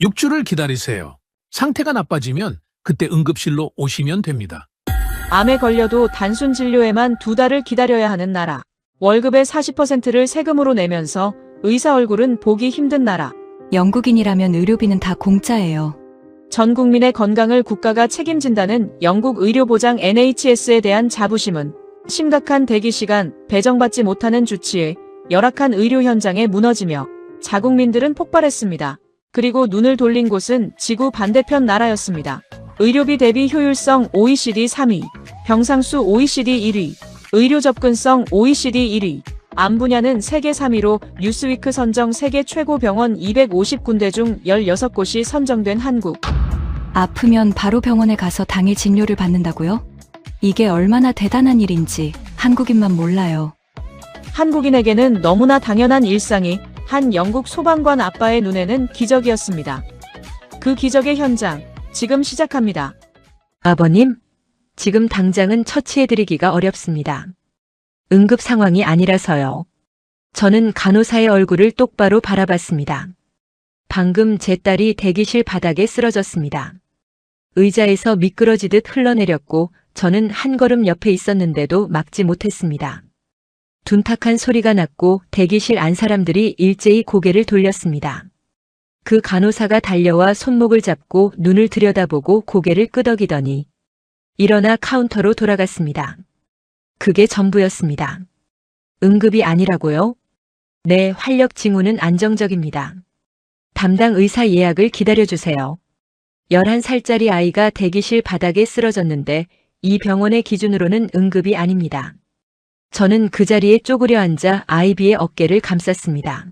6주를 기다리세요. 상태가 나빠지면 그때 응급실로 오시면 됩니다. 암에 걸려도 단순 진료에만 2달을 기다려야 하는 나라. 월급의 40%를 세금으로 내면서 의사 얼굴은 보기 힘든 나라. 영국인이라면 의료비는 다 공짜예요. 전 국민의 건강을 국가가 책임진다는 영국 의료보장 NHS에 대한 자부심은 심각한 대기시간, 배정받지 못하는 주치의, 열악한 의료 현장에 무너지며 자국민들은 폭발했습니다. 그리고 눈을 돌린 곳은 지구 반대편 나라였습니다. 의료비 대비 효율성 OECD 3위, 병상수 OECD 1위, 의료 접근성 OECD 1위, 암 분야는 세계 3위로 뉴스위크 선정 세계 최고 병원 250군데 중 16곳이 선정된 한국. 아프면 바로 병원에 가서 당일 진료를 받는다고요? 이게 얼마나 대단한 일인지 한국인만 몰라요. 한국인에게는 너무나 당연한 일상이 한 영국 소방관 아빠의 눈에는 기적이었습니다. 그 기적의 현장, 지금 시작합니다. 아버님, 지금 당장은 처치해드리기가 어렵습니다. 응급 상황이 아니라서요. 저는 간호사의 얼굴을 똑바로 바라봤습니다. 방금 제 딸이 대기실 바닥에 쓰러졌습니다. 의자에서 미끄러지듯 흘러내렸고 저는 한 걸음 옆에 있었는데도 막지 못했습니다. 둔탁한 소리가 났고 대기실 안 사람들이 일제히 고개를 돌렸습니다. 그 간호사가 달려와 손목을 잡고 눈을 들여다보고 고개를 끄덕이더니 일어나 카운터로 돌아갔습니다. 그게 전부였습니다. 응급이 아니라고요? 네, 활력 징후는 안정적입니다. 담당 의사 예약을 기다려주세요. 11살짜리 아이가 대기실 바닥에 쓰러졌는데 이 병원의 기준으로는 응급이 아닙니다. 저는 그 자리에 쪼그려 앉아 아이비의 어깨를 감쌌습니다.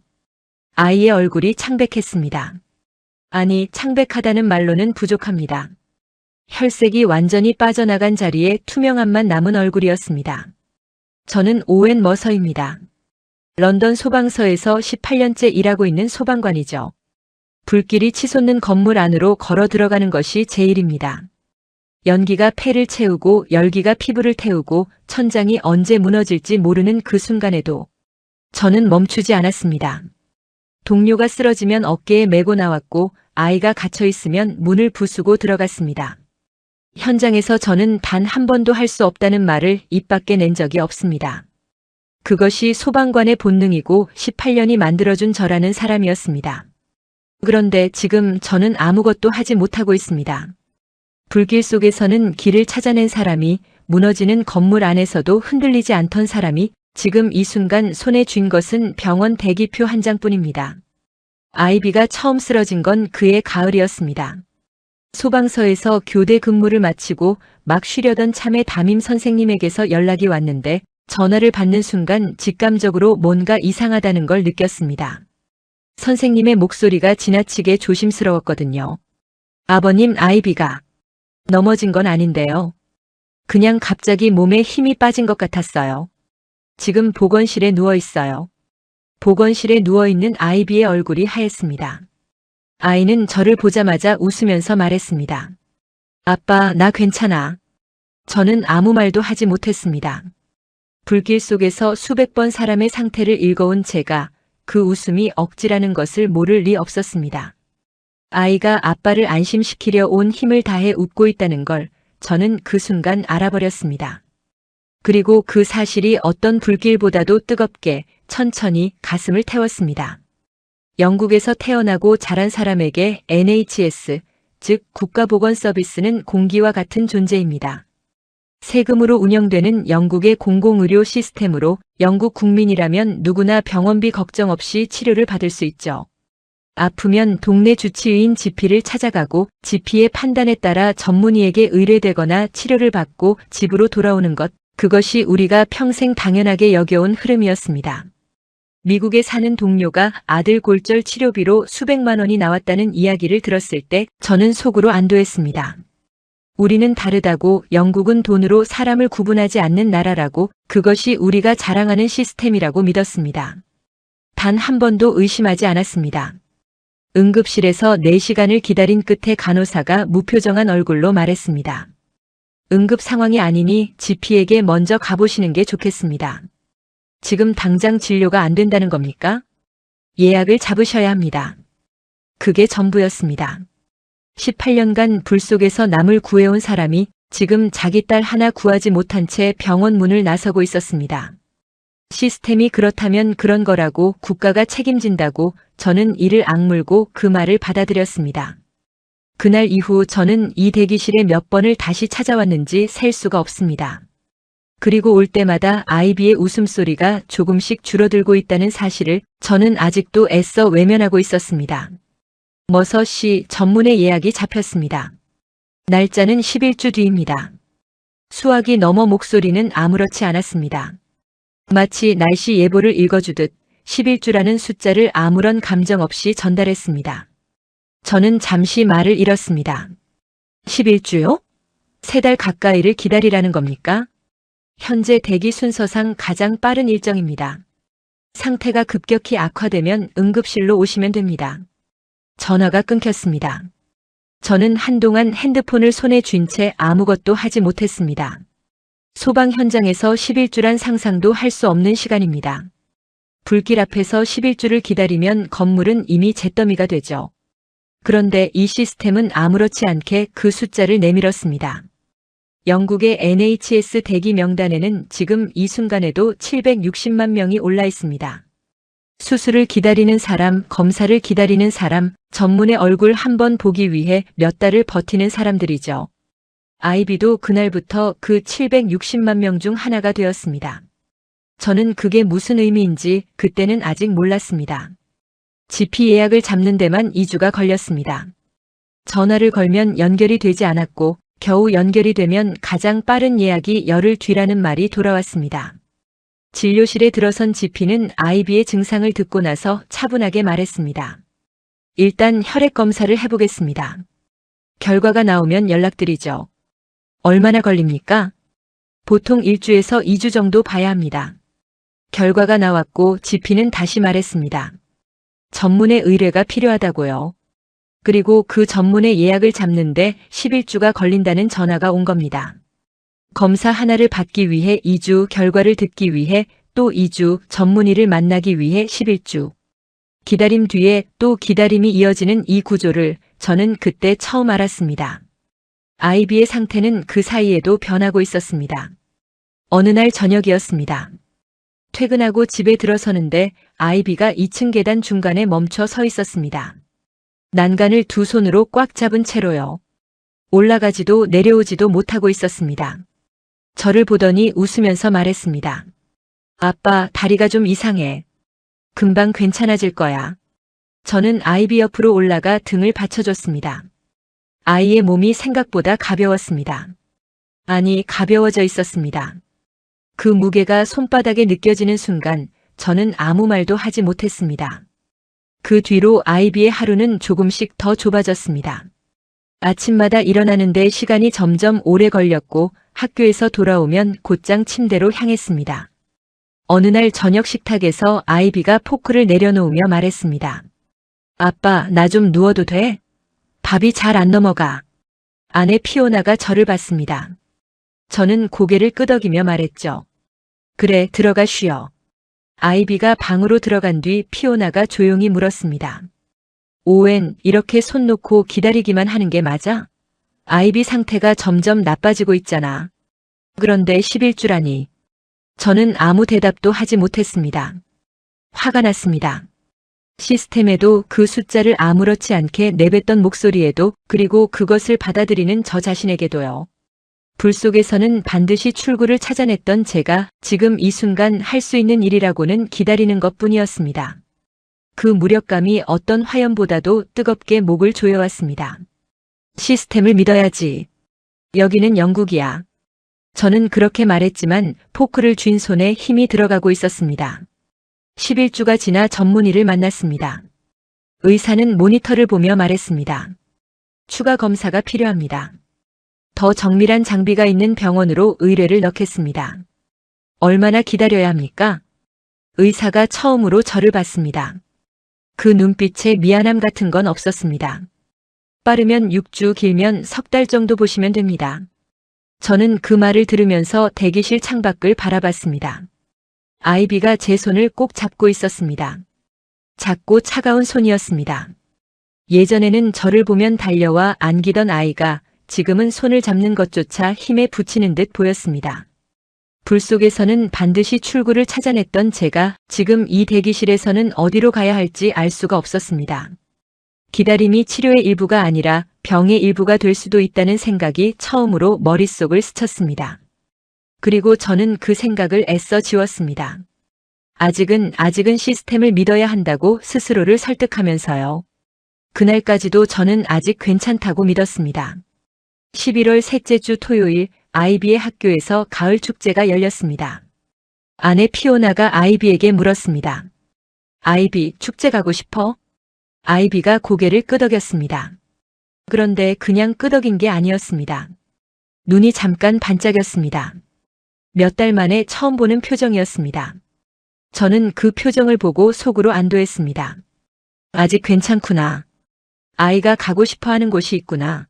아이의 얼굴이 창백했습니다. 아니, 창백하다는 말로는 부족합니다. 혈색이 완전히 빠져나간 자리에 투명함만 남은 얼굴이었습니다. 저는 오웬 머서입니다. 런던 소방서에서 18년째 일하고 있는 소방관이죠. 불길이 치솟는 건물 안으로 걸어 들어가는 것이 제 일입니다. 연기가 폐를 채우고 열기가 피부를 태우고 천장이 언제 무너질지 모르는 그 순간에도 저는 멈추지 않았습니다. 동료가 쓰러지면 어깨에 메고 나왔고 아이가 갇혀 있으면 문을 부수고 들어갔습니다. 현장에서 저는 단 한 번도 할 수 없다는 말을 입 밖에 낸 적이 없습니다. 그것이 소방관의 본능이고 18년이 만들어준 저라는 사람이었습니다. 그런데 지금 저는 아무것도 하지 못하고 있습니다. 불길 속에서는 길을 찾아낸 사람이, 무너지는 건물 안에서도 흔들리지 않던 사람이 지금 이 순간 손에 쥔 것은 병원 대기표 한 장뿐입니다. 아이비가 처음 쓰러진 건 그해 가을이었습니다. 소방서에서 교대 근무를 마치고 막 쉬려던 참에 담임 선생님에게서 연락이 왔는데 전화를 받는 순간 직감적으로 뭔가 이상하다는 걸 느꼈습니다. 선생님의 목소리가 지나치게 조심스러웠거든요. 아버님, 아이비가 넘어진 건 아닌데요. 그냥 갑자기 몸에 힘이 빠진 것 같았어요. 지금 보건실에 누워 있어요. 보건실에 누워있는 아이비의 얼굴이 하였습니다. 아이는 저를 보자마자 웃으면서 말했습니다. 아빠, 나 괜찮아. 저는 아무 말도 하지 못했습니다. 불길 속에서 수백 번 사람의 상태를 읽어온 제가 그 웃음이 억지라는 것을 모를 리 없었습니다. 아이가 아빠를 안심시키려 온 힘을 다해 웃고 있다는 걸 저는 그 순간 알아버렸습니다. 그리고 그 사실이 어떤 불길보다도 뜨겁게 천천히 가슴을 태웠습니다. 영국에서 태어나고 자란 사람에게 NHS, 즉 국가보건서비스는 공기와 같은 존재입니다. 세금으로 운영되는 영국의 공공의료 시스템으로 영국 국민이라면 누구나 병원비 걱정 없이 치료를 받을 수 있죠. 아프면 동네 주치의인 GP를 찾아가고 GP의 판단에 따라 전문의에게 의뢰되거나 치료를 받고 집으로 돌아오는 것, 그것이 우리가 평생 당연하게 여겨온 흐름이었습니다. 미국에 사는 동료가 아들 골절 치료비로 수백만 원이 나왔다는 이야기를 들었을 때 저는 속으로 안도했습니다. 우리는 다르다고, 영국은 돈으로 사람을 구분하지 않는 나라라고, 그것이 우리가 자랑하는 시스템이라고 믿었습니다. 단 한 번도 의심하지 않았습니다. 응급실에서 4시간을 기다린 끝에 간호사가 무표정한 얼굴로 말했습니다. 응급 상황이 아니니 GP에게 먼저 가보시는 게 좋겠습니다. 지금 당장 진료가 안 된다는 겁니까? 예약을 잡으셔야 합니다. 그게 전부였습니다. 18년간 불 속에서 남을 구해온 사람이 지금 자기 딸 하나 구하지 못한 채 병원 문을 나서고 있었습니다. 시스템이 그렇다면 그런 거라고 국가가 책임진다고 저는 이를 악물고 그 말을 받아들였습니다. 그날 이후 저는 이 대기실에 몇 번을 다시 찾아왔는지 셀 수가 없습니다. 그리고 올 때마다 아이비의 웃음소리가 조금씩 줄어들고 있다는 사실을 저는 아직도 애써 외면하고 있었습니다. 머서씨 전문의 예약이 잡혔습니다. 날짜는 11주 뒤입니다. 수학이 넘어 목소리는 아무렇지 않았습니다. 마치 날씨 예보를 읽어주듯 11주라는 숫자를 아무런 감정 없이 전달했습니다. 저는 잠시 말을 잃었습니다. 11주요? 3달 가까이를 기다리라는 겁니까? 현재 대기 순서상 가장 빠른 일정입니다. 상태가 급격히 악화되면 응급실로 오시면 됩니다. 전화가 끊겼습니다. 저는 한동안 핸드폰을 손에 쥔 채 아무것도 하지 못했습니다. 소방 현장에서 11주란 상상도 할 수 없는 시간입니다. 불길 앞에서 11주를 기다리면 건물은 이미 잿더미가 되죠. 그런데 이 시스템은 아무렇지 않게 그 숫자를 내밀었습니다. 영국의 NHS 대기 명단에는 지금 이 순간에도 760만 명이 올라 있습니다. 수술을 기다리는 사람, 검사를 기다리는 사람, 전문의 얼굴 한 번 보기 위해 몇 달을 버티는 사람들이죠. 아이비도 그날부터 그 760만 명 중 하나가 되었습니다. 저는 그게 무슨 의미인지 그때는 아직 몰랐습니다. GP 예약을 잡는 데만 2주가 걸렸습니다. 전화를 걸면 연결이 되지 않았고 겨우 연결이 되면 가장 빠른 예약이 열흘 뒤라는 말이 돌아왔습니다. 진료실에 들어선 GP는 아이비의 증상을 듣고 나서 차분하게 말했습니다. 일단 혈액 검사를 해보겠습니다. 결과가 나오면 연락드리죠. 얼마나 걸립니까? 보통 1주에서 2주 정도 봐야 합니다. 결과가 나왔고 GP는 다시 말했습니다. 전문의 의뢰가 필요하다고요. 그리고 그 전문의 예약을 잡는데 11주가 걸린다는 전화가 온 겁니다. 검사 하나를 받기 위해 2주, 결과를 듣기 위해 또 2주, 전문의를 만나기 위해 11주. 기다림 뒤에 또 기다림이 이어지는 이 구조를 저는 그때 처음 알았습니다. 아이비의 상태는 그 사이에도 변하고 있었습니다. 어느 날 저녁이었습니다. 퇴근하고 집에 들어서는데 아이비가 2층 계단 중간에 멈춰 서 있었습니다. 난간을 두 손으로 꽉 잡은 채로요. 올라가지도 내려오지도 못하고 있었습니다. 저를 보더니 웃으면서 말했습니다. 아빠, 다리가 좀 이상해. 금방 괜찮아질 거야. 저는 아이비 옆으로 올라가 등을 받쳐줬습니다. 아이의 몸이 생각보다 가벼웠습니다. 아니, 가벼워져 있었습니다. 그 무게가 손바닥에 느껴지는 순간 저는 아무 말도 하지 못했습니다. 그 뒤로 아이비의 하루는 조금씩 더 좁아졌습니다. 아침마다 일어나는데 시간이 점점 오래 걸렸고 학교에서 돌아오면 곧장 침대로 향했습니다. 어느 날 저녁 식탁에서 아이비가 포크를 내려놓으며 말했습니다. 아빠, 나 좀 누워도 돼? 밥이 잘 안 넘어가. 아내 피오나가 저를 봤습니다. 저는 고개를 끄덕이며 말했죠. 그래, 들어가 쉬어. 아이비가 방으로 들어간 뒤 피오나가 조용히 물었습니다. 오웬, 이렇게 손 놓고 기다리기만 하는 게 맞아? 아이비 상태가 점점 나빠지고 있잖아. 그런데 11주라니. 저는 아무 대답도 하지 못했습니다. 화가 났습니다. 시스템에도 그 숫자를 아무렇지 않게 내뱉던 목소리에도, 그리고 그것을 받아들이는 저 자신에게도요. 불 속에서는 반드시 출구를 찾아냈던 제가 지금 이 순간 할 수 있는 일이라고는 기다리는 것뿐이었습니다. 그 무력감이 어떤 화염보다도 뜨겁게 목을 조여왔습니다. 시스템을 믿어야지. 여기는 영국이야. 저는 그렇게 말했지만 포크를 쥔 손에 힘이 들어가고 있었습니다. 11주가 지나 전문의를 만났습니다. 의사는 모니터를 보며 말했습니다. 추가 검사가 필요합니다. 더 정밀한 장비가 있는 병원으로 의뢰를 넣겠습니다. 얼마나 기다려야 합니까? 의사가 처음으로 저를 봤습니다. 그 눈빛에 미안함 같은 건 없었습니다. 빠르면 6주, 길면 석 달 정도 보시면 됩니다. 저는 그 말을 들으면서 대기실 창밖을 바라봤습니다. 아이비가 제 손을 꼭 잡고 있었습니다. 작고 차가운 손이었습니다. 예전에는 저를 보면 달려와 안기던 아이가 지금은 손을 잡는 것조차 힘에 부치는 듯 보였습니다. 불 속에서는 반드시 출구를 찾아냈던 제가 지금 이 대기실에서는 어디로 가야 할지 알 수가 없었습니다. 기다림이 치료의 일부가 아니라 병의 일부가 될 수도 있다는 생각이 처음으로 머릿속을 스쳤습니다. 그리고 저는 그 생각을 애써 지웠습니다. 아직은 시스템을 믿어야 한다고 스스로를 설득하면서요. 그날까지도 저는 아직 괜찮다고 믿었습니다. 11월 셋째 주 토요일 아이비의 학교에서 가을 축제가 열렸습니다. 아내 피오나가 아이비에게 물었습니다. 아이비, 축제 가고 싶어? 아이비가 고개를 끄덕였습니다. 그런데 그냥 끄덕인 게 아니었습니다. 눈이 잠깐 반짝였습니다. 몇 달 만에 처음 보는 표정이었습니다. 저는 그 표정을 보고 속으로 안도했습니다. 아직 괜찮구나. 아이가 가고 싶어 하는 곳이 있구나.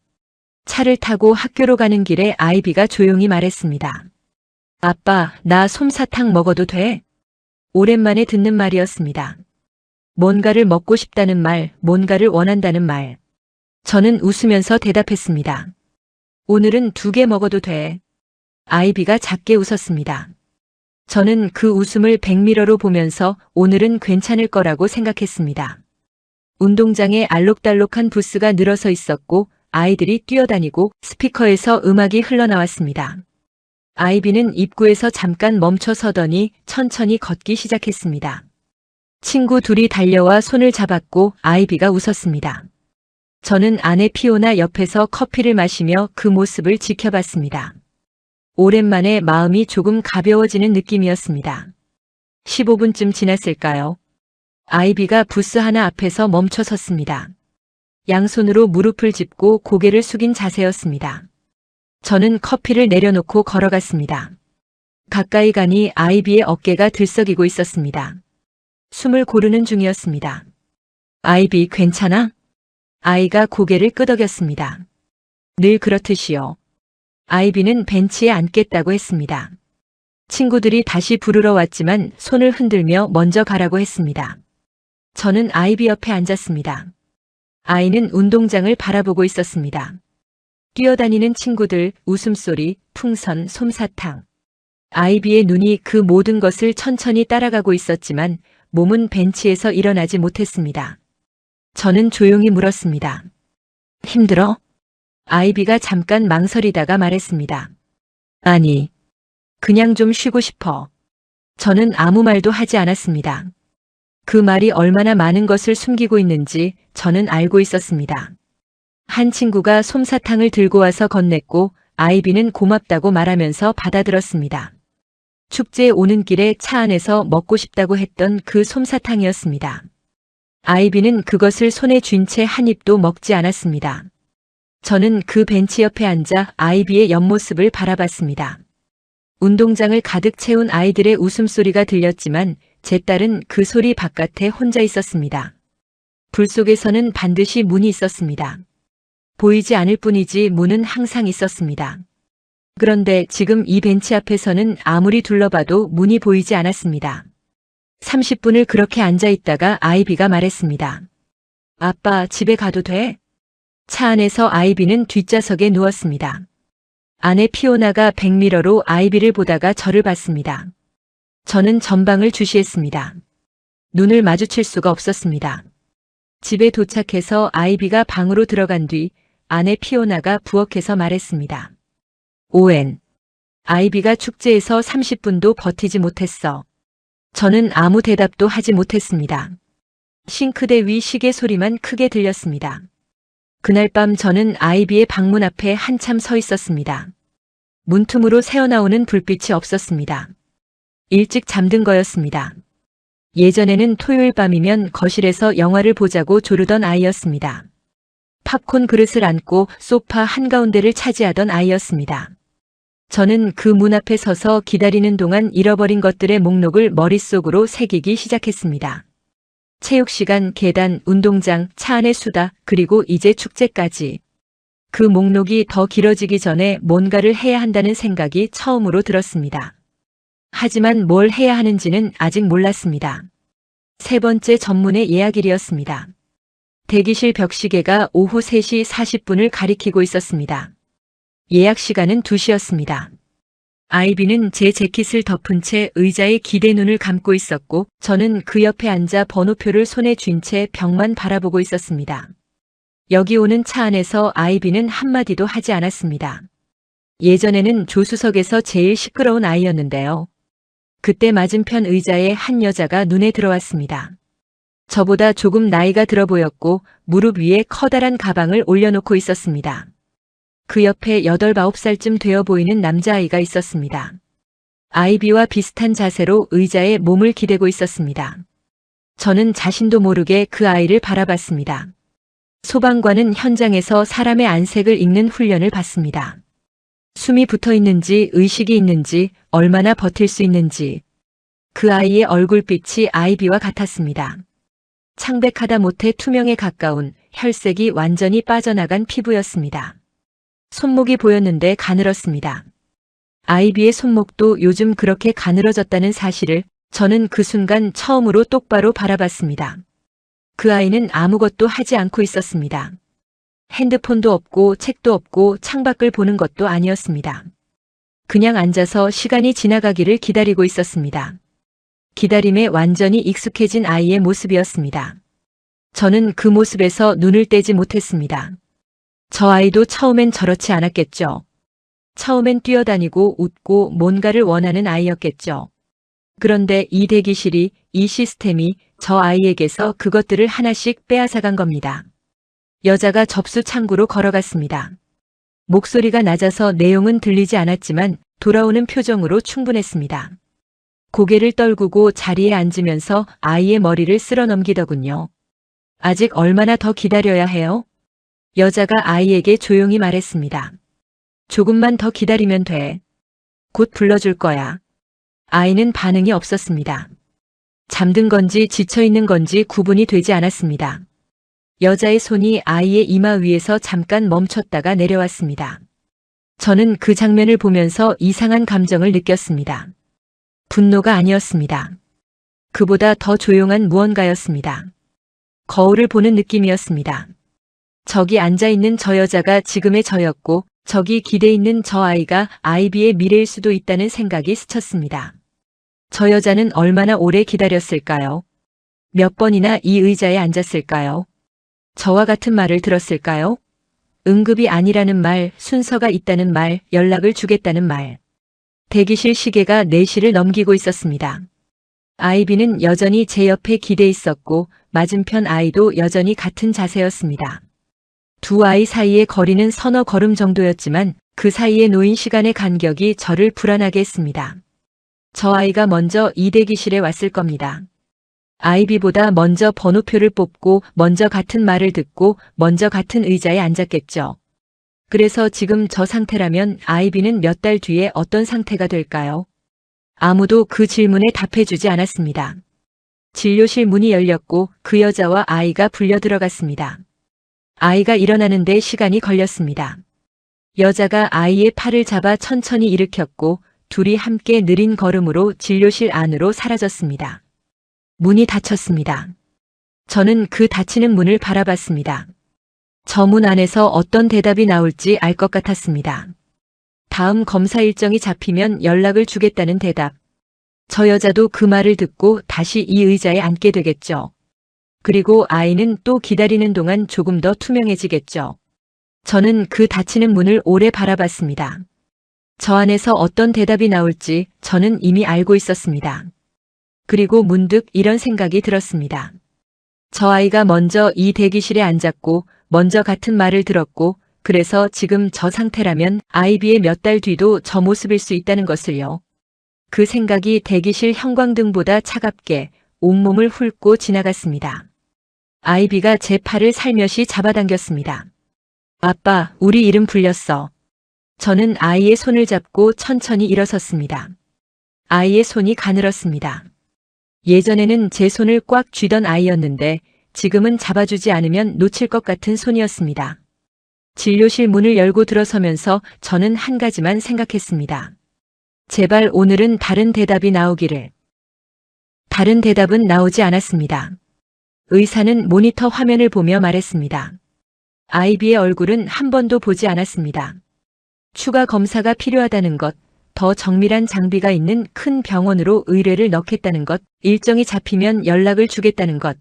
차를 타고 학교로 가는 길에 아이비가 조용히 말했습니다. 아빠, 나 솜사탕 먹어도 돼? 오랜만에 듣는 말이었습니다. 뭔가를 먹고 싶다는 말, 뭔가를 원한다는 말. 저는 웃으면서 대답했습니다. 오늘은 2개 먹어도 돼. 아이비가 작게 웃었습니다. 저는 그 웃음을 백미러로 보면서 오늘은 괜찮을 거라고 생각했습니다. 운동장에 알록달록한 부스가 늘어서 있었고 아이들이 뛰어다니고 스피커에서 음악이 흘러나왔습니다. 아이비는 입구에서 잠깐 멈춰 서더니 천천히 걷기 시작했습니다. 친구 둘이 달려와 손을 잡았고 아이비가 웃었습니다. 저는 아내 피오나 옆에서 커피를 마시며 그 모습을 지켜봤습니다. 오랜만에 마음이 조금 가벼워지는 느낌이었습니다. 15분쯤 지났을까요? 아이비가 부스 하나 앞에서 멈춰 섰습니다. 양손으로 무릎을 짚고 고개를 숙인 자세였습니다. 저는 커피를 내려놓고 걸어갔습니다. 가까이 가니 아이비의 어깨가 들썩이고 있었습니다. 숨을 고르는 중이었습니다. 아이비, 괜찮아? 아이가 고개를 끄덕였습니다. 늘 그렇듯이요. 아이비는 벤치에 앉겠다고 했습니다. 친구들이 다시 부르러 왔지만 손을 흔들며 먼저 가라고 했습니다. 저는 아이비 옆에 앉았습니다. 아이는 운동장을 바라보고 있었습니다. 뛰어다니는 친구들, 웃음소리, 풍선, 솜사탕. 아이비의 눈이 그 모든 것을 천천히 따라가고 있었지만 몸은 벤치에서 일어나지 못했습니다. 저는 조용히 물었습니다. 힘들어? 아이비가 잠깐 망설이다가 말했습니다. 아니, 그냥 좀 쉬고 싶어. 저는 아무 말도 하지 않았습니다. 그 말이 얼마나 많은 것을 숨기고 있는지 저는 알고 있었습니다. 한 친구가 솜사탕을 들고 와서 건넸고 아이비는 고맙다고 말하면서 받아들었습니다. 축제에 오는 길에 차 안에서 먹고 싶다고 했던 그 솜사탕이었습니다. 아이비는 그것을 손에 쥔 채 한 입도 먹지 않았습니다. 저는 그 벤치 옆에 앉아 아이비의 옆모습을 바라봤습니다. 운동장을 가득 채운 아이들의 웃음소리가 들렸지만 제 딸은 그 소리 바깥에 혼자 있었습니다. 불 속에서는 반드시 문이 있었습니다. 보이지 않을 뿐이지 문은 항상 있었습니다. 그런데 지금 이 벤치 앞에서는 아무리 둘러봐도 문이 보이지 않았습니다. 30분을 그렇게 앉아 있다가 아이비가 말했습니다. 아빠, 집에 가도 돼? 차 안에서 아이비는 뒷좌석에 누웠습니다. 아내 피오나가 백미러로 아이비를 보다가 저를 봤습니다. 저는 전방을 주시했습니다. 눈을 마주칠 수가 없었습니다. 집에 도착해서 아이비가 방으로 들어간 뒤 아내 피오나가 부엌에서 말했습니다. 오웬, 아이비가 축제에서 30분도 버티지 못했어. 저는 아무 대답도 하지 못했습니다. 싱크대 위 시계 소리만 크게 들렸습니다. 그날 밤 저는 아이비의 방문 앞에 한참 서 있었습니다. 문틈으로 새어나오는 불빛이 없었습니다. 일찍 잠든 거였습니다. 예전에는 토요일 밤이면 거실에서 영화를 보자고 조르던 아이였습니다. 팝콘 그릇을 안고 소파 한가운데를 차지하던 아이였습니다. 저는 그 문 앞에 서서 기다리는 동안 잃어버린 것들의 목록을 머릿속으로 새기기 시작했습니다. 체육시간, 계단, 운동장, 차 안의 수다, 그리고 이제 축제까지. 그 목록이 더 길어지기 전에 뭔가를 해야 한다는 생각이 처음으로 들었습니다. 하지만 뭘 해야 하는지는 아직 몰랐습니다. 3번째 전문의 예약일이었습니다. 대기실 벽시계가 오후 3시 40분을 가리키고 있었습니다. 예약 시간은 2시였습니다. 아이비는 제 재킷을 덮은 채 의자에 기대 눈을 감고 있었고 저는 그 옆에 앉아 번호표를 손에 쥔 채 벽만 바라보고 있었습니다. 여기 오는 차 안에서 아이비는 한마디도 하지 않았습니다. 예전에는 조수석에서 제일 시끄러운 아이였는데요. 그때 맞은편 의자에 한 여자가 눈에 들어왔습니다. 저보다 조금 나이가 들어 보였고 무릎 위에 커다란 가방을 올려놓고 있었습니다. 그 옆에 8, 9살쯤 되어 보이는 남자아이가 있었습니다. 아이비와 비슷한 자세로 의자에 몸을 기대고 있었습니다. 저는 자신도 모르게 그 아이를 바라봤습니다. 소방관은 현장에서 사람의 안색을 읽는 훈련을 받습니다. 숨이 붙어 있는지, 의식이 있는지, 얼마나 버틸 수 있는지. 그 아이의 얼굴빛이 아이비와 같았습니다. 창백하다 못해 투명에 가까운 혈색이 완전히 빠져나간 피부였습니다. 손목이 보였는데 가늘었습니다. 아이비의 손목도 요즘 그렇게 가늘어졌다는 사실을 저는 그 순간 처음으로 똑바로 바라봤습니다. 그 아이는 아무것도 하지 않고 있었습니다. 핸드폰도 없고 책도 없고 창밖을 보는 것도 아니었습니다. 그냥 앉아서 시간이 지나가기를 기다리고 있었습니다. 기다림에 완전히 익숙해진 아이의 모습이었습니다. 저는 그 모습에서 눈을 떼지 못했습니다. 저 아이도 처음엔 저렇지 않았겠죠. 처음엔 뛰어다니고 웃고 뭔가를 원하는 아이였겠죠. 그런데 이 대기실이, 이 시스템이 저 아이에게서 그것들을 하나씩 빼앗아간 겁니다. 여자가 접수 창구로 걸어갔습니다. 목소리가 낮아서 내용은 들리지 않았지만 돌아오는 표정으로 충분했습니다. 고개를 떨구고 자리에 앉으면서 아이의 머리를 쓸어 넘기더군요. 아직 얼마나 더 기다려야 해요? 여자가 아이에게 조용히 말했습니다. 조금만 더 기다리면 돼. 곧 불러줄 거야. 아이는 반응이 없었습니다. 잠든 건지 지쳐있는 건지 구분이 되지 않았습니다. 여자의 손이 아이의 이마 위에서 잠깐 멈췄다가 내려왔습니다. 저는 그 장면을 보면서 이상한 감정을 느꼈습니다. 분노가 아니었습니다. 그보다 더 조용한 무언가였습니다. 거울을 보는 느낌이었습니다. 저기 앉아있는 저 여자가 지금의 저였고 저기 기대 있는 저 아이가 아이비의 미래일 수도 있다는 생각이 스쳤습니다. 저 여자는 얼마나 오래 기다렸을까요? 몇 번이나 이 의자에 앉았을까요? 저와 같은 말을 들었을까요? 응급이 아니라는 말, 순서가 있다는 말, 연락을 주겠다는 말. 대기실 시계가 4시를 넘기고 있었습니다. 아이비는 여전히 제 옆에 기대 있었고 맞은편 아이도 여전히 같은 자세였습니다. 두 아이 사이의 거리는 서너 걸음 정도였지만 그 사이에 놓인 시간의 간격이 저를 불안하게 했습니다. 저 아이가 먼저 이 대기실에 왔을 겁니다. 아이비보다 먼저 번호표를 뽑고 먼저 같은 말을 듣고 먼저 같은 의자에 앉았겠죠. 그래서 지금 저 상태라면 아이비는 몇 달 뒤에 어떤 상태가 될까요? 아무도 그 질문에 답해주지 않았습니다. 진료실 문이 열렸고 그 여자와 아이가 불려 들어갔습니다. 아이가 일어나는데 시간이 걸렸습니다. 여자가 아이의 팔을 잡아 천천히 일으켰고 둘이 함께 느린 걸음으로 진료실 안으로 사라졌습니다. 문이 닫혔습니다. 저는 그 닫히는 문을 바라봤습니다. 저 문 안에서 어떤 대답이 나올지 알 것 같았습니다. 다음 검사 일정이 잡히면 연락을 주겠다는 대답. 저 여자도 그 말을 듣고 다시 이 의자에 앉게 되겠죠. 그리고 아이는 또 기다리는 동안 조금 더 투명해지겠죠. 저는 그 닫히는 문을 오래 바라봤습니다. 저 안에서 어떤 대답이 나올지 저는 이미 알고 있었습니다. 그리고 문득 이런 생각이 들었습니다. 저 아이가 먼저 이 대기실에 앉았고 먼저 같은 말을 들었고 그래서 지금 저 상태라면 아이비의 몇 달 뒤도 저 모습일 수 있다는 것을요. 그 생각이 대기실 형광등보다 차갑게 온몸을 훑고 지나갔습니다. 아이비가 제 팔을 살며시 잡아당겼습니다. 아빠, 우리 이름 불렸어. 저는 아이의 손을 잡고 천천히 일어섰습니다. 아이의 손이 가늘었습니다. 예전에는 제 손을 꽉 쥐던 아이였는데 지금은 잡아주지 않으면 놓칠 것 같은 손이었습니다. 진료실 문을 열고 들어서면서 저는 한 가지만 생각했습니다. 제발 오늘은 다른 대답이 나오기를. 다른 대답은 나오지 않았습니다. 의사는 모니터 화면을 보며 말했습니다. 아이비의 얼굴은 한 번도 보지 않았습니다. 추가 검사가 필요하다는 것, 더 정밀한 장비가 있는 큰 병원으로 의뢰를 넣겠다는 것, 일정이 잡히면 연락을 주겠다는 것.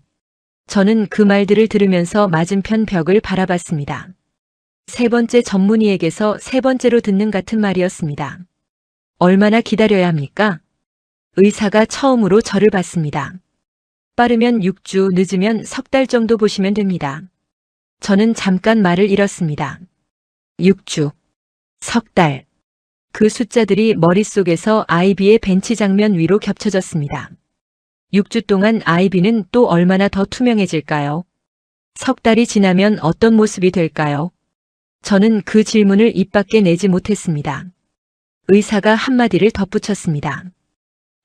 저는 그 말들을 들으면서 맞은편 벽을 바라봤습니다. 세 번째 전문의에게서 세 번째로 듣는 같은 말이었습니다. 얼마나 기다려야 합니까? 의사가 처음으로 저를 봤습니다. 빠르면 6주, 늦으면 석 달 정도 보시면 됩니다. 저는 잠깐 말을 잃었습니다. 6주, 석 달. 그 숫자들이 머릿속에서 아이비의 벤치 장면 위로 겹쳐졌습니다. 6주 동안 아이비는 또 얼마나 더 투명해질까요? 석 달이 지나면 어떤 모습이 될까요? 저는 그 질문을 입 밖에 내지 못했습니다. 의사가 한마디를 덧붙였습니다.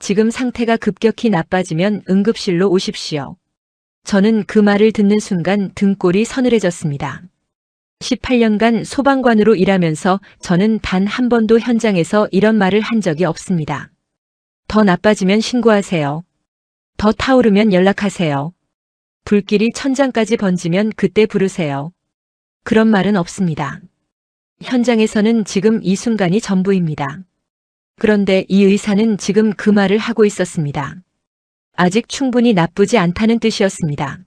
지금 상태가 급격히 나빠지면 응급실로 오십시오. 저는 그 말을 듣는 순간 등골이 서늘해졌습니다. 18년간 소방관으로 일하면서 저는 단 한 번도 현장에서 이런 말을 한 적이 없습니다. 더 나빠지면 신고하세요. 더 타오르면 연락하세요. 불길이 천장까지 번지면 그때 부르세요. 그런 말은 없습니다. 현장에서는 지금 이 순간이 전부입니다. 그런데 이 의사는 지금 그 말을 하고 있었습니다. 아직 충분히 나쁘지 않다는 뜻이었습니다.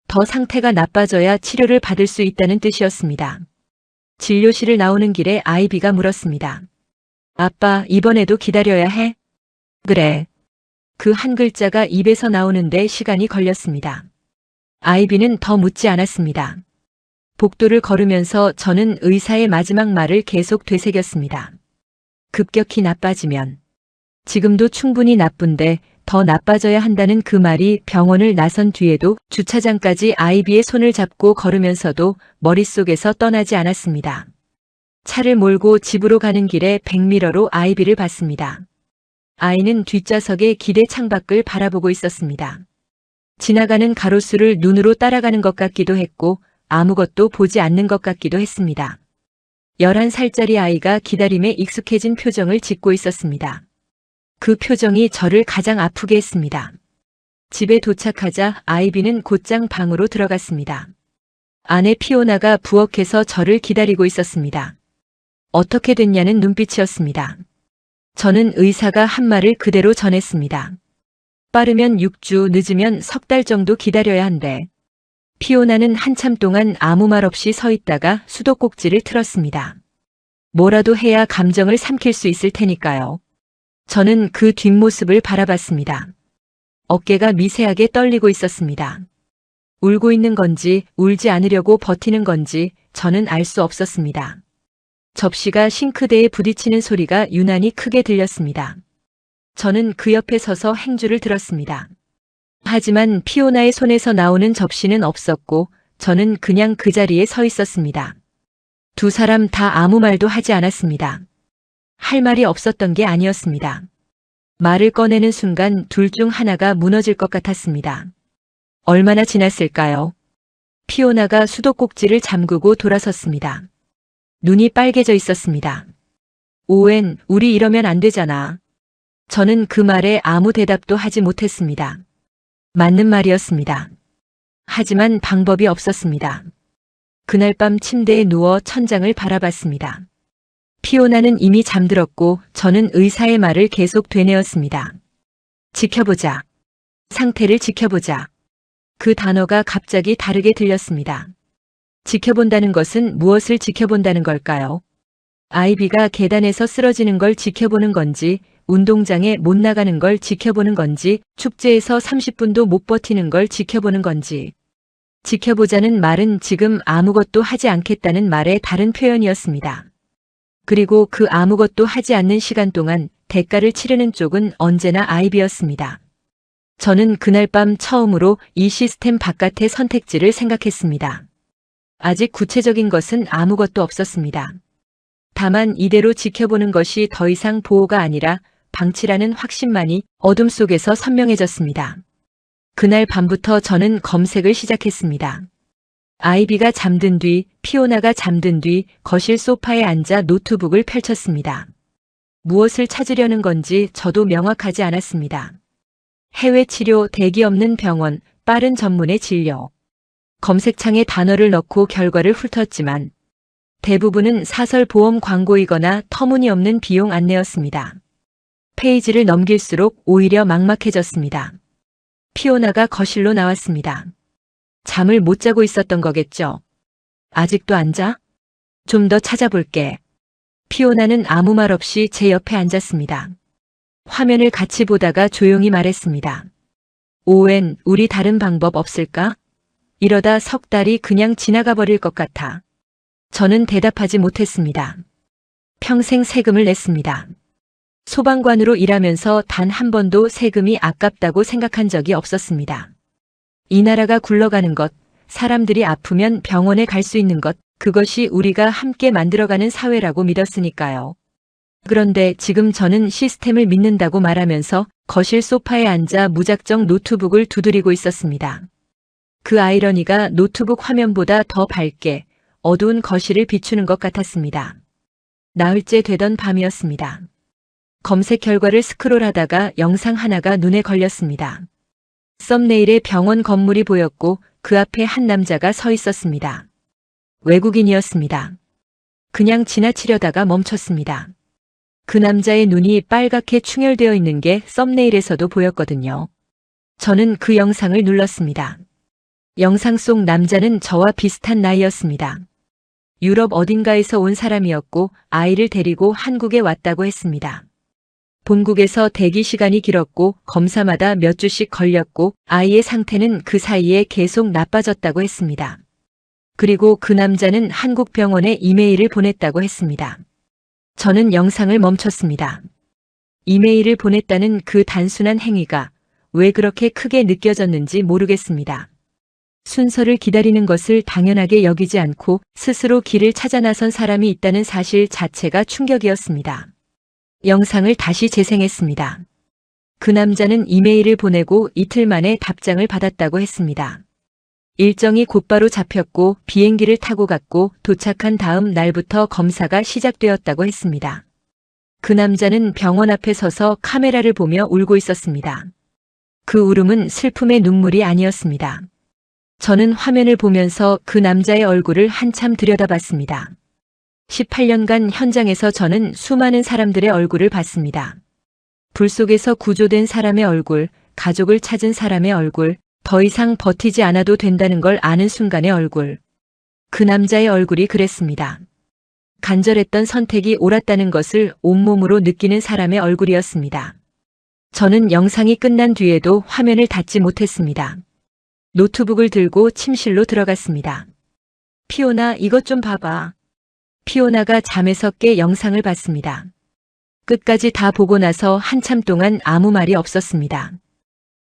더 상태가 나빠져야 치료를 받을 수 있다는 뜻이었습니다. 진료실을 나오는 길에 아이비가 물었습니다. 아빠, 이번에도 기다려야 해? 그래. 그 한 글자가 입에서 나오는데 시간이 걸렸습니다. 아이비는 더 묻지 않았습니다. 복도를 걸으면서 저는 의사의 마지막 말을 계속 되새겼습니다. 급격히 나빠지면. 지금도 충분히 나쁜데 더 나빠져야 한다는 그 말이 병원을 나선 뒤에도 주차장까지 아이비의 손을 잡고 걸으면서도 머릿속에서 떠나지 않았습니다. 차를 몰고 집으로 가는 길에 백미러로 아이비를 봤습니다. 아이는 뒷좌석에 기대 창밖을 바라보고 있었습니다. 지나가는 가로수를 눈으로 따라가는 것 같기도 했고 아무것도 보지 않는 것 같기도 했습니다. 11살짜리 아이가 기다림에 익숙해진 표정을 짓고 있었습니다. 그 표정이 저를 가장 아프게 했습니다. 집에 도착하자 아이비는 곧장 방으로 들어갔습니다. 아내 피오나가 부엌에서 저를 기다리고 있었습니다. 어떻게 됐냐는 눈빛이었습니다. 저는 의사가 한 말을 그대로 전했습니다. 빠르면 6주, 늦으면 석 달 정도 기다려야 한대. 피오나는 한참 동안 아무 말 없이 서 있다가 수도꼭지를 틀었습니다. 뭐라도 해야 감정을 삼킬 수 있을 테니까요. 저는 그 뒷모습을 바라봤습니다. 어깨가 미세하게 떨리고 있었습니다. 울고 있는 건지 울지 않으려고 버티는 건지 저는 알 수 없었습니다. 접시가 싱크대에 부딪히는 소리가 유난히 크게 들렸습니다. 저는 그 옆에 서서 행주를 들었습니다. 하지만 피오나의 손에서 나오는 접시는 없었고 저는 그냥 그 자리에 서 있었습니다. 두 사람 다 아무 말도 하지 않았습니다. 할 말이 없었던 게 아니었습니다. 말을 꺼내는 순간 둘 중 하나가 무너질 것 같았습니다. 얼마나 지났을까요? 피오나가 수도꼭지를 잠그고 돌아섰습니다. 눈이 빨개져 있었습니다. 오웬, 우리 이러면 안 되잖아. 저는 그 말에 아무 대답도 하지 못했습니다. 맞는 말이었습니다. 하지만 방법이 없었습니다. 그날 밤 침대에 누워 천장을 바라봤습니다. 피오나는 이미 잠들었고 저는 의사의 말을 계속 되뇌었습니다. 지켜보자. 상태를 지켜보자. 그 단어가 갑자기 다르게 들렸습니다. 지켜본다는 것은 무엇을 지켜본다는 걸까요? 아이비가 계단에서 쓰러지는 걸 지켜보는 건지, 운동장에 못 나가는 걸 지켜보는 건지, 축제에서 30분도 못 버티는 걸 지켜보는 건지. 지켜보자는 말은 지금 아무것도 하지 않겠다는 말의 다른 표현이었습니다. 그리고 그 아무것도 하지 않는 시간 동안 대가를 치르는 쪽은 언제나 아이비였습니다. 저는 그날 밤 처음으로 이 시스템 바깥의 선택지를 생각했습니다. 아직 구체적인 것은 아무것도 없었습니다. 다만 이대로 지켜보는 것이 더 이상 보호가 아니라 방치라는 확신만이 어둠 속에서 선명해졌습니다. 그날 밤부터 저는 검색을 시작했습니다. 아이비가 잠든 뒤, 피오나가 잠든 뒤 거실 소파에 앉아 노트북을 펼쳤습니다. 무엇을 찾으려는 건지 저도 명확하지 않았습니다. 해외 치료, 대기 없는 병원, 빠른 전문의 진료. 검색창에 단어를 넣고 결과를 훑었지만 대부분은 사설 보험 광고이거나 터무니없는 비용 안내였습니다. 페이지를 넘길수록 오히려 막막해졌습니다. 피오나가 거실로 나왔습니다. 잠을 못 자고 있었던 거겠죠. 아직도 안 자? 좀 더 찾아볼게. 피오나는 아무 말 없이 제 옆에 앉았습니다. 화면을 같이 보다가 조용히 말했습니다. 오웬, 우리 다른 방법 없을까? 이러다 석 달이 그냥 지나가 버릴 것 같아. 저는 대답하지 못했습니다. 평생 세금을 냈습니다. 소방관으로 일하면서 단 한 번도 세금이 아깝다고 생각한 적이 없었습니다. 이 나라가 굴러가는 것, 사람들이 아프면 병원에 갈 수 있는 것, 그것이 우리가 함께 만들어가는 사회라고 믿었으니까요. 그런데 지금 저는 시스템을 믿는다고 말하면서 거실 소파에 앉아 무작정 노트북을 두드리고 있었습니다. 그 아이러니가 노트북 화면보다 더 밝게 어두운 거실을 비추는 것 같았습니다. 나흘째 되던 밤이었습니다. 검색 결과를 스크롤하다가 영상 하나가 눈에 걸렸습니다. 썸네일에 병원 건물이 보였고 그 앞에 한 남자가 서 있었습니다. 외국인이었습니다. 그냥 지나치려다가 멈췄습니다. 그 남자의 눈이 빨갛게 충혈되어 있는 게 썸네일에서도 보였거든요. 저는 그 영상을 눌렀습니다. 영상 속 남자는 저와 비슷한 나이였습니다. 유럽 어딘가에서 온 사람이었고 아이를 데리고 한국에 왔다고 했습니다. 본국에서 대기 시간이 길었고 검사마다 몇 주씩 걸렸고 아이의 상태는 그 사이에 계속 나빠졌다고 했습니다. 그리고 그 남자는 한국 병원에 이메일을 보냈다고 했습니다. 저는 영상을 멈췄습니다. 이메일을 보냈다는 그 단순한 행위가 왜 그렇게 크게 느껴졌는지 모르겠습니다. 순서를 기다리는 것을 당연하게 여기지 않고 스스로 길을 찾아 나선 사람이 있다는 사실 자체가 충격이었습니다. 영상을 다시 재생했습니다. 그 남자는 이메일을 보내고 이틀 만에 답장을 받았다고 했습니다. 일정이 곧바로 잡혔고 비행기를 타고 갔고 도착한 다음 날부터 검사가 시작되었다고 했습니다. 그 남자는 병원 앞에 서서 카메라를 보며 울고 있었습니다. 그 울음은 슬픔의 눈물이 아니었습니다. 저는 화면을 보면서 그 남자의 얼굴을 한참 들여다봤습니다. 18년간 현장에서 저는 수많은 사람들의 얼굴을 봤습니다. 불 속에서 구조된 사람의 얼굴, 가족을 찾은 사람의 얼굴, 더 이상 버티지 않아도 된다는 걸 아는 순간의 얼굴. 그 남자의 얼굴이 그랬습니다. 간절했던 선택이 옳았다는 것을 온몸으로 느끼는 사람의 얼굴이었습니다. 저는 영상이 끝난 뒤에도 화면을 닫지 못했습니다. 노트북을 들고 침실로 들어갔습니다. 피오나, 이것 좀 봐봐. 피오나가 잠에서 깨 영상을 봤습니다. 끝까지 다 보고 나서 한참 동안 아무 말이 없었습니다.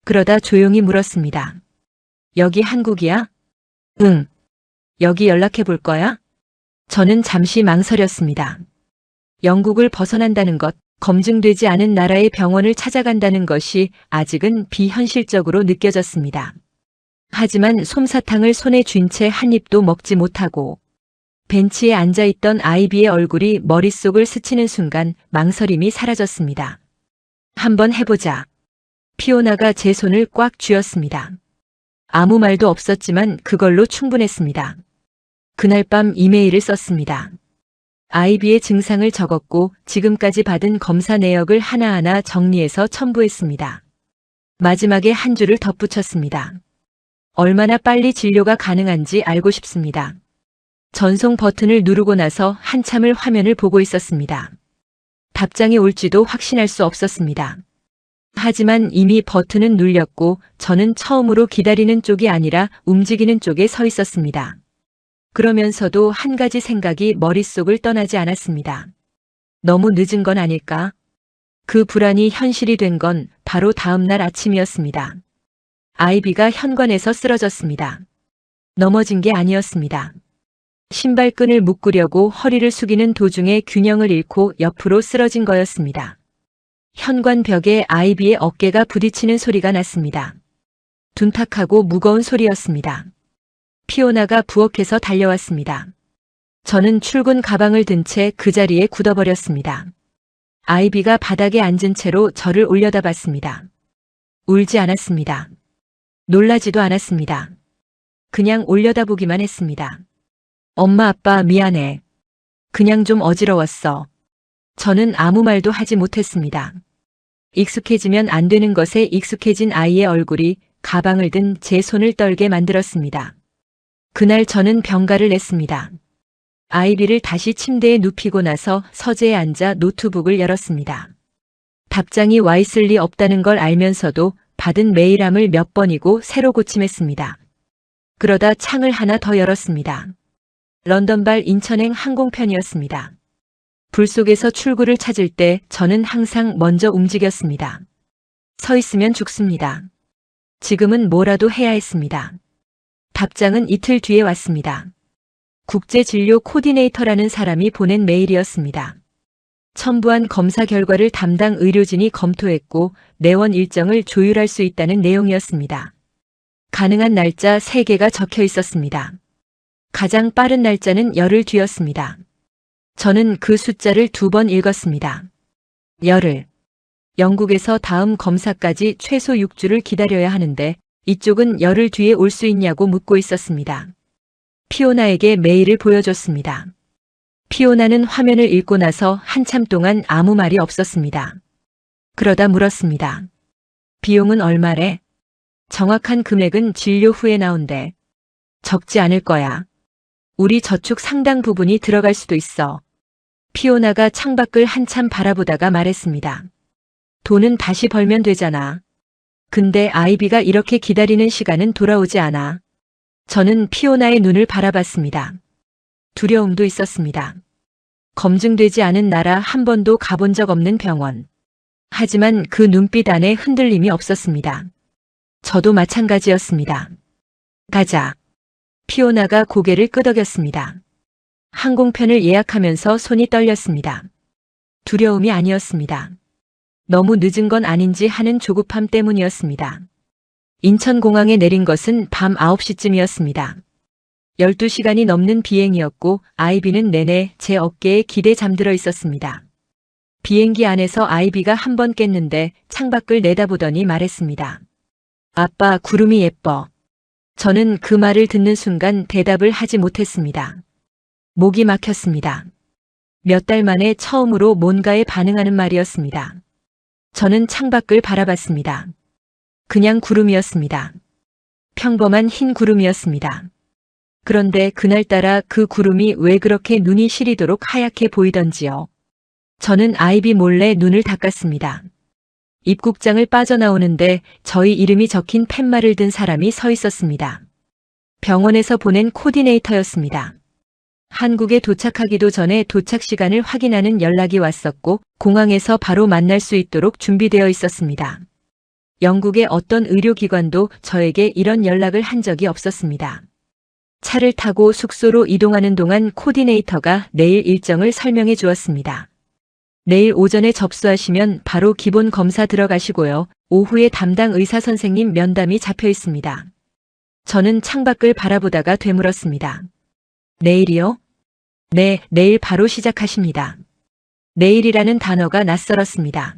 그러다 조용히 물었습니다. 여기 한국이야? 응. 여기 연락해 볼 거야? 저는 잠시 망설였습니다. 영국을 벗어난다는 것, 검증되지 않은 나라의 병원을 찾아간다는 것이 아직은 비현실적으로 느껴졌습니다. 하지만 솜사탕을 손에 쥔 채 한 입도 먹지 못하고 벤치에 앉아있던 아이비의 얼굴이 머릿속을 스치는 순간 망설임이 사라졌습니다. 한번 해보자. 피오나가 제 손을 꽉 쥐었습니다. 아무 말도 없었지만 그걸로 충분했습니다. 그날 밤 이메일을 썼습니다. 아이비의 증상을 적었고 지금까지 받은 검사 내역을 하나하나 정리해서 첨부했습니다. 마지막에 한 줄을 덧붙였습니다. 얼마나 빨리 진료가 가능한지 알고 싶습니다. 전송 버튼을 누르고 나서 한참을 화면을 보고 있었습니다. 답장이 올지도 확신할 수 없었습니다. 하지만 이미 버튼은 눌렸고 저는 처음으로 기다리는 쪽이 아니라 움직이는 쪽에 서 있었습니다. 그러면서도 한 가지 생각이 머릿속을 떠나지 않았습니다. 너무 늦은 건 아닐까? 그 불안이 현실이 된 건 바로 다음 날 아침이었습니다. 아이비가 현관에서 쓰러졌습니다. 넘어진 게 아니었습니다. 신발끈을 묶으려고 허리를 숙이는 도중에 균형을 잃고 옆으로 쓰러진 거였습니다. 현관 벽에 아이비의 어깨가 부딪히는 소리가 났습니다. 둔탁하고 무거운 소리였습니다. 피오나가 부엌에서 달려왔습니다. 저는 출근 가방을 든 채 그 자리에 굳어버렸습니다. 아이비가 바닥에 앉은 채로 저를 올려다봤습니다. 울지 않았습니다. 놀라지도 않았습니다. 그냥 올려다보기만 했습니다. 엄마, 아빠, 미안해. 그냥 좀 어지러웠어. 저는 아무 말도 하지 못했습니다. 익숙해지면 안 되는 것에 익숙해진 아이의 얼굴이 가방을 든 제 손을 떨게 만들었습니다. 그날 저는 병가를 냈습니다. 아이비를 다시 침대에 눕히고 나서 서재에 앉아 노트북을 열었습니다. 답장이 와 있을 리 없다는 걸 알면서도 받은 메일함을 몇 번이고 새로 고침했습니다. 그러다 창을 하나 더 열었습니다. 런던발 인천행 항공편이었습니다. 불 속에서 출구를 찾을 때 저는 항상 먼저 움직였습니다. 서 있으면 죽습니다. 지금은 뭐라도 해야 했습니다. 답장은 이틀 뒤에 왔습니다. 국제진료 코디네이터라는 사람이 보낸 메일이었습니다. 첨부한 검사 결과를 담당 의료진이 검토했고 내원 일정을 조율할 수 있다는 내용이었습니다. 가능한 날짜 3개가 적혀 있었습니다. 가장 빠른 날짜는 열흘 뒤였습니다. 저는 그 숫자를 2번 읽었습니다. 열흘. 영국에서 다음 검사까지 최소 6주를 기다려야 하는데 이쪽은 열흘 뒤에 올 수 있냐고 묻고 있었습니다. 피오나에게 메일을 보여줬습니다. 피오나는 화면을 읽고 나서 한참 동안 아무 말이 없었습니다. 그러다 물었습니다. 비용은 얼마래? 정확한 금액은 진료 후에 나온대. 적지 않을 거야. 우리 저축 상당 부분이 들어갈 수도 있어. 피오나가 창밖을 한참 바라보다가 말했습니다. 돈은 다시 벌면 되잖아. 근데 아이비가 이렇게 기다리는 시간은 돌아오지 않아. 저는 피오나의 눈을 바라봤습니다. 두려움도 있었습니다. 검증되지 않은 나라 한 번도 가본 적 없는 병원. 하지만 그 눈빛 안에 흔들림이 없었습니다. 저도 마찬가지였습니다. 가자. 피오나가 고개를 끄덕였습니다. 항공편을 예약하면서 손이 떨렸습니다. 두려움이 아니었습니다. 너무 늦은 건 아닌지 하는 조급함 때문이었습니다. 인천공항에 내린 것은 밤 9시쯤이었습니다. 12시간이 넘는 비행이었고 아이비는 내내 제 어깨에 기대 잠들어 있었습니다. 비행기 안에서 아이비가 한 번 깼는데 창밖을 내다보더니 말했습니다. 아빠, 구름이 예뻐. 저는 그 말을 듣는 순간 대답을 하지 못했습니다. 목이 막혔습니다. 몇 달 만에 처음으로 뭔가에 반응하는 말이었습니다. 저는 창밖을 바라봤습니다. 그냥 구름이었습니다. 평범한 흰 구름이었습니다. 그런데 그날따라 그 구름이 왜 그렇게 눈이 시리도록 하얗게 보이던지요. 저는 아이비 몰래 눈을 닦았습니다. 입국장을 빠져나오는데 저희 이름이 적힌 팻말을 든 사람이 서 있었습니다. 병원에서 보낸 코디네이터였습니다. 한국에 도착하기도 전에 도착 시간을 확인하는 연락이 왔었고 공항에서 바로 만날 수 있도록 준비되어 있었습니다. 영국의 어떤 의료기관도 저에게 이런 연락을 한 적이 없었습니다. 차를 타고 숙소로 이동하는 동안 코디네이터가 내일 일정을 설명해 주었습니다. 내일 오전에 접수하시면 바로 기본 검사 들어가시고요. 오후에 담당 의사 선생님 면담이 잡혀 있습니다. 저는 창밖을 바라보다가 되물었습니다. 내일이요? 네, 내일 바로 시작하십니다. 내일이라는 단어가 낯설었습니다.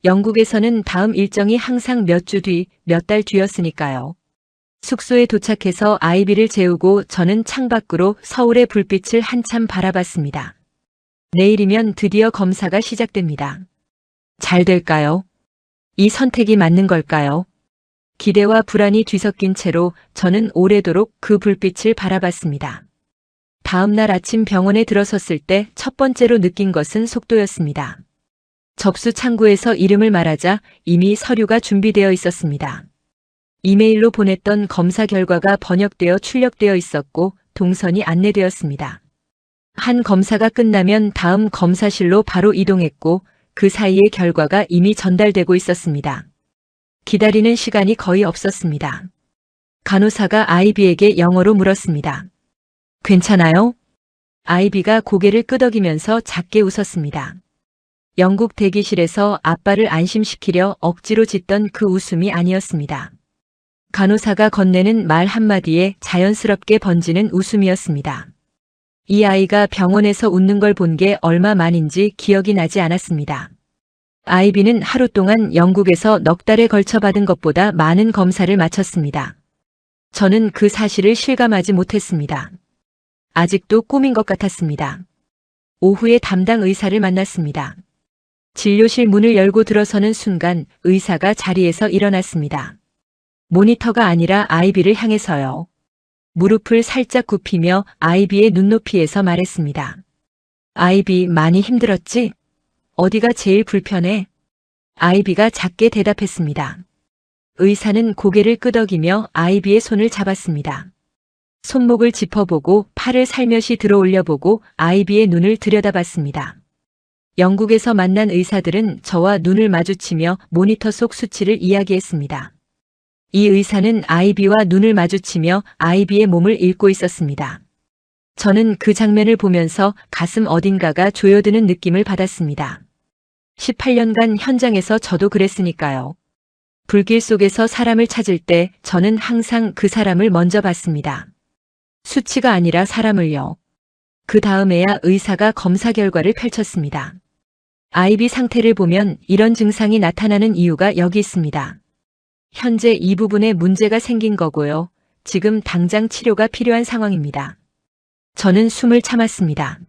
영국에서는 다음 일정이 항상 몇 주 뒤, 몇 달 뒤였으니까요. 숙소에 도착해서 아이비를 재우고 저는 창밖으로 서울의 불빛을 한참 바라봤습니다. 내일이면 드디어 검사가 시작됩니다. 잘 될까요? 이 선택이 맞는 걸까요? 기대와 불안이 뒤섞인 채로 저는 오래도록 그 불빛을 바라봤습니다. 다음 날 아침 병원에 들어섰을 때 첫 번째로 느낀 것은 속도였습니다. 접수 창구에서 이름을 말하자 이미 서류가 준비되어 있었습니다. 이메일로 보냈던 검사 결과가 번역되어 출력되어 있었고 동선이 안내되었습니다. 한 검사가 끝나면 다음 검사실로 바로 이동했고 그 사이에 결과가 이미 전달되고 있었습니다. 기다리는 시간이 거의 없었습니다. 간호사가 아이비에게 영어로 물었습니다. 괜찮아요? 아이비가 고개를 끄덕이면서 작게 웃었습니다. 영국 대기실에서 아빠를 안심시키려 억지로 짓던 그 웃음이 아니었습니다. 간호사가 건네는 말 한마디에 자연스럽게 번지는 웃음이었습니다. 이 아이가 병원에서 웃는 걸 본 게 얼마 만인지 기억이 나지 않았습니다. 아이비는 하루 동안 영국에서 넉 달에 걸쳐 받은 것보다 많은 검사를 마쳤습니다. 저는 그 사실을 실감하지 못했습니다. 아직도 꿈인 것 같았습니다. 오후에 담당 의사를 만났습니다. 진료실 문을 열고 들어서는 순간 의사가 자리에서 일어났습니다. 모니터가 아니라 아이비를 향해서요. 무릎을 살짝 굽히며 아이비의 눈높이에서 말했습니다. 아이비, 많이 힘들었지? 어디가 제일 불편해? 아이비가 작게 대답했습니다. 의사는 고개를 끄덕이며 아이비의 손을 잡았습니다. 손목을 짚어보고 팔을 살며시 들어 올려보고 아이비의 눈을 들여다봤습니다. 영국에서 만난 의사들은 저와 눈을 마주치며 모니터 속 수치를 이야기했습니다. 이 의사는 아이비와 눈을 마주치며 아이비의 몸을 읽고 있었습니다. 저는 그 장면을 보면서 가슴 어딘가가 조여드는 느낌을 받았습니다. 18년간 현장에서 저도 그랬으니까요. 불길 속에서 사람을 찾을 때 저는 항상 그 사람을 먼저 봤습니다. 수치가 아니라 사람을요. 그 다음에야 의사가 검사 결과를 펼쳤습니다. 아이비 상태를 보면 이런 증상이 나타나는 이유가 여기 있습니다. 현재 이 부분에 문제가 생긴 거고요. 지금 당장 치료가 필요한 상황입니다. 저는 숨을 참았습니다.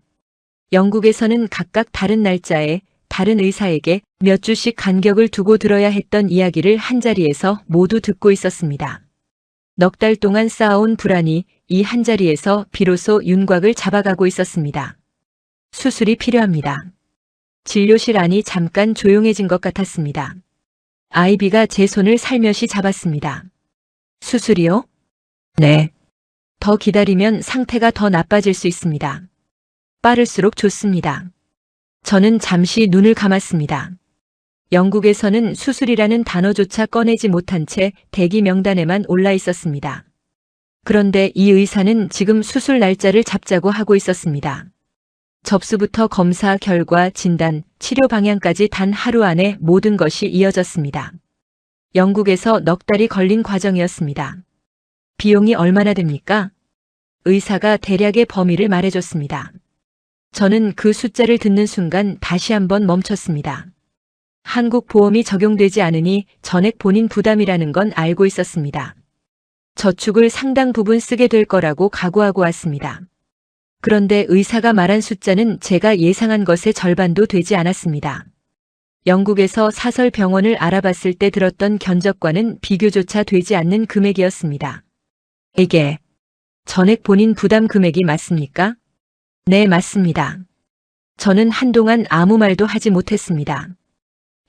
영국에서는 각각 다른 날짜에 다른 의사에게 몇 주씩 간격을 두고 들어야 했던 이야기를 한자리에서 모두 듣고 있었습니다. 넉 달 동안 쌓아온 불안이 이 한자리에서 비로소 윤곽을 잡아가고 있었습니다. 수술이 필요합니다. 진료실 안이 잠깐 조용해진 것 같았습니다. 아이비가 제 손을 살며시 잡았습니다. 수술이요? 네. 더 기다리면 상태가 더 나빠질 수 있습니다. 빠를수록 좋습니다. 저는 잠시 눈을 감았습니다. 영국에서는 수술이라는 단어조차 꺼내지 못한 채 대기 명단에만 올라 있었습니다. 그런데 이 의사는 지금 수술 날짜를 잡자고 하고 있었습니다. 접수부터 검사 결과, 진단, 치료 방향까지 단 하루 안에 모든 것이 이어졌습니다. 영국에서 넉 달이 걸린 과정이었습니다. 비용이 얼마나 됩니까? 의사가 대략의 범위를 말해줬습니다. 저는 그 숫자를 듣는 순간 다시 한번 멈췄습니다. 한국 보험이 적용되지 않으니 전액 본인 부담이라는 건 알고 있었습니다. 저축을 상당 부분 쓰게 될 거라고 각오하고 왔습니다. 그런데 의사가 말한 숫자는 제가 예상한 것의 절반도 되지 않았습니다. 영국에서 사설 병원을 알아봤을 때 들었던 견적과는 비교조차 되지 않는 금액이었습니다. 이게 전액 본인 부담 금액이 맞습니까? 네, 맞습니다. 저는 한동안 아무 말도 하지 못했습니다.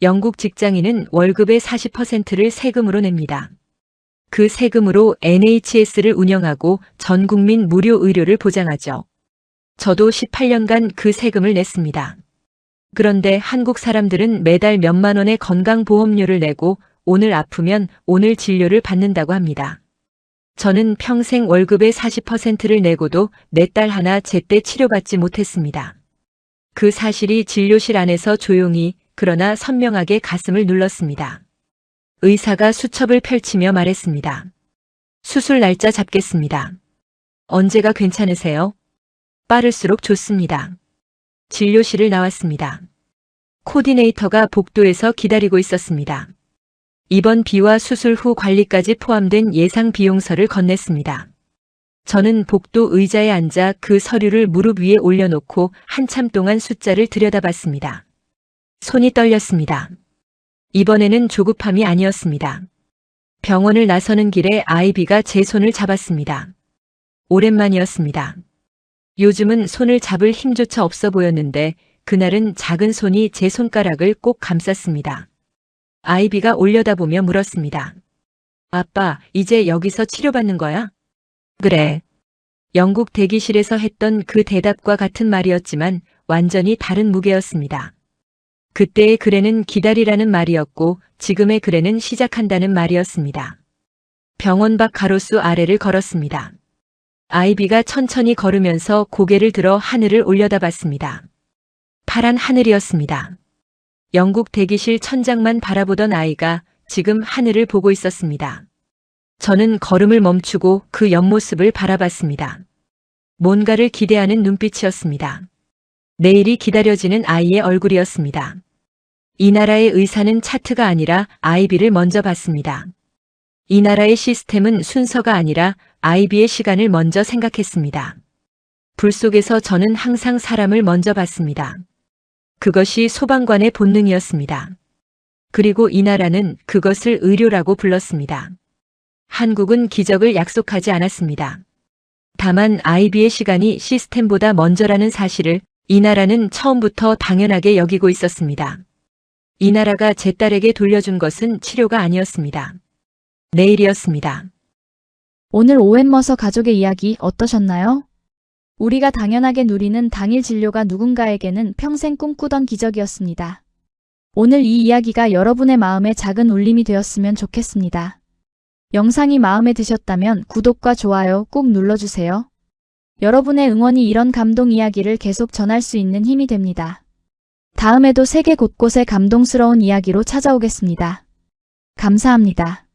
영국 직장인은 월급의 40%를 세금으로 냅니다. 그 세금으로 NHS를 운영하고 전 국민 무료 의료를 보장하죠. 저도 18년간 그 세금을 냈습니다. 그런데 한국 사람들은 매달 몇만 원의 건강보험료를 내고 오늘 아프면 오늘 진료를 받는다고 합니다. 저는 평생 월급의 40%를 내고도 내 딸 하나 제때 치료받지 못했습니다. 그 사실이 진료실 안에서 조용히 그러나 선명하게 가슴을 눌렀습니다. 의사가 수첩을 펼치며 말했습니다. 수술 날짜 잡겠습니다. 언제가 괜찮으세요? 빠를수록 좋습니다. 진료실을 나왔습니다. 코디네이터가 복도에서 기다리고 있었습니다. 입원비와 수술 후 관리까지 포함된 예상 비용서를 건넸습니다. 저는 복도 의자에 앉아 그 서류를 무릎 위에 올려놓고 한참 동안 숫자를 들여다봤습니다. 손이 떨렸습니다. 이번에는 조급함이 아니었습니다. 병원을 나서는 길에 아이비가 제 손을 잡았습니다. 오랜만이었습니다. 요즘은 손을 잡을 힘조차 없어 보였는데 그날은 작은 손이 제 손가락을 꼭 감쌌습니다. 아이비가 올려다보며 물었습니다. 아빠, 이제 여기서 치료받는 거야? 그래. 영국 대기실에서 했던 그 대답과 같은 말이었지만 완전히 다른 무게였습니다. 그때의 그래는 기다리라는 말이었고 지금의 그래는 시작한다는 말이었습니다. 병원 밖 가로수 아래를 걸었습니다. 아이비가 천천히 걸으면서 고개를 들어 하늘을 올려다봤습니다. 파란 하늘이었습니다. 영국 대기실 천장만 바라보던 아이가 지금 하늘을 보고 있었습니다. 저는 걸음을 멈추고 그 옆모습을 바라봤습니다. 뭔가를 기대하는 눈빛이었습니다. 내일이 기다려지는 아이의 얼굴이었습니다. 이 나라의 의사는 차트가 아니라 아이비를 먼저 봤습니다. 이 나라의 시스템은 순서가 아니라 아이비의 시간을 먼저 생각했습니다. 불 속에서 저는 항상 사람을 먼저 봤습니다. 그것이 소방관의 본능이었습니다. 그리고 이 나라는 그것을 의료라고 불렀습니다. 한국은 기적을 약속하지 않았습니다. 다만 아이비의 시간이 시스템보다 먼저라는 사실을 이 나라는 처음부터 당연하게 여기고 있었습니다. 이 나라가 제 딸에게 돌려준 것은 치료가 아니었습니다. 내일이었습니다. 오늘 오웬머서 가족의 이야기 어떠셨나요? 우리가 당연하게 누리는 당일 진료가 누군가에게는 평생 꿈꾸던 기적이었습니다. 오늘 이 이야기가 여러분의 마음에 작은 울림이 되었으면 좋겠습니다. 영상이 마음에 드셨다면 구독과 좋아요 꼭 눌러주세요. 여러분의 응원이 이런 감동 이야기를 계속 전할 수 있는 힘이 됩니다. 다음에도 세계 곳곳의 감동스러운 이야기로 찾아오겠습니다. 감사합니다.